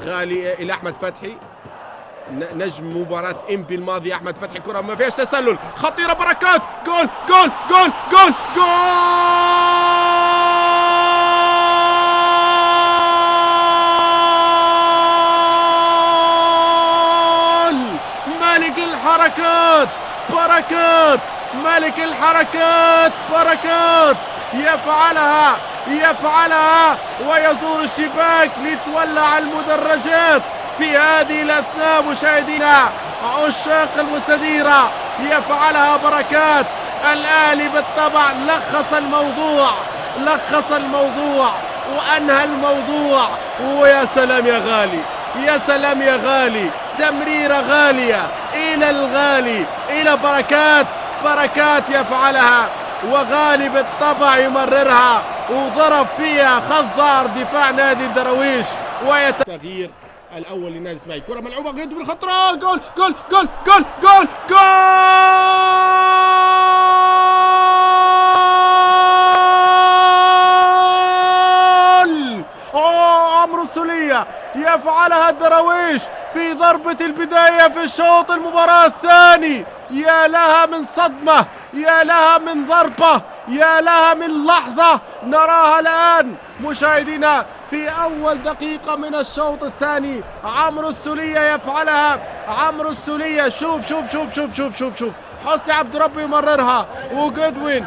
غالي إلى أحمد فتحي، نجم مباراة إنبي الماضية. أحمد فتحي كرة ما فيهاش تسلل، خطيرة، بركات، جول جول جول جول جول. ملك الحركات بركات، ملك الحركات بركات، يفعلها ويزور الشباك لتولع المدرجات في هذه الأثناء. مشاهدينا عشاق المستديرة، يفعلها بركات. الأهلي بالطبع لخص الموضوع وأنهى الموضوع. ويا سلام يا غالي، يا سلام يا غالي، تمريرة غالية إلى الغالي، إلى بركات يفعلها، وغالي بالطبع يمررها وضرب فيها، خط ظهر دفاع نادي الدراويش. تغيير الأول لنادي الإسماعيلي، كرة ملعوبة قد في الخطرة، جول جول جول جول جول جول. عمرو السولية يفعلها الدراويش في ضربة البداية في الشوط المباراة الثاني. يا لها من صدمة، يا لها من ضربة، يا لها من لحظة نراها الآن مشاهدينا في أول دقيقة من الشوط الثاني. عمرو السولية يفعلها، عمرو السولية، شوف شوف شوف شوف شوف شوف شوف حسني عبد ربه يمررها، وجدوين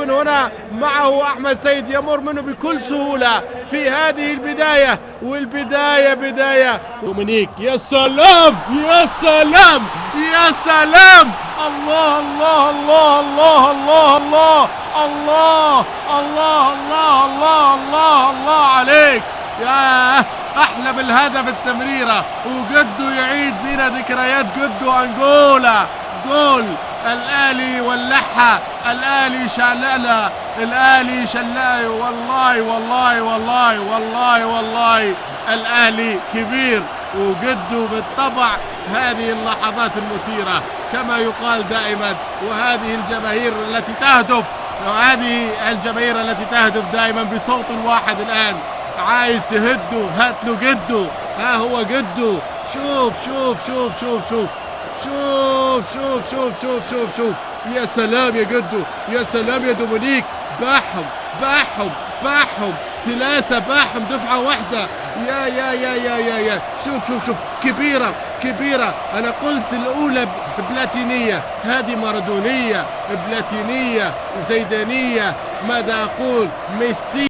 هنا معه أحمد سيد يمر منه بكل سهولة في هذه البداية، والبداية بداية دومينيك. يا سلام يا سلام يا سلام، الله الله الله الله الله الله الله الله الله الله الله الله عليك. يا أحلى بالهدف التمريرة، وجده يعيد بنا ذكريات جده أنجولا. جول الأهلي ولعها، الأهلي شللها، الأهلي شلها. والله والله والله والله والله الأهلي كبير، وجده بالطبع. هذه اللحظات المثيرة كما يقال دائما، وهذه الجماهير التي تهتف دائما بصوت واحد. الآن عايز تهده، هات له جده، ها هو جده. شوف شوف شوف شوف شوف شوف شوف شوف شوف شوف شوف. يا سلام يا جدو، يا سلام يا دومينيك، باحهم ثلاثة، باحهم دفعة واحدة. يا شوف شوف شوف، كبيرة. أنا قلت الأولى بلاتينية، هذه مارادونية، بلاتينية، زيدانية، ماذا أقول، ميسي.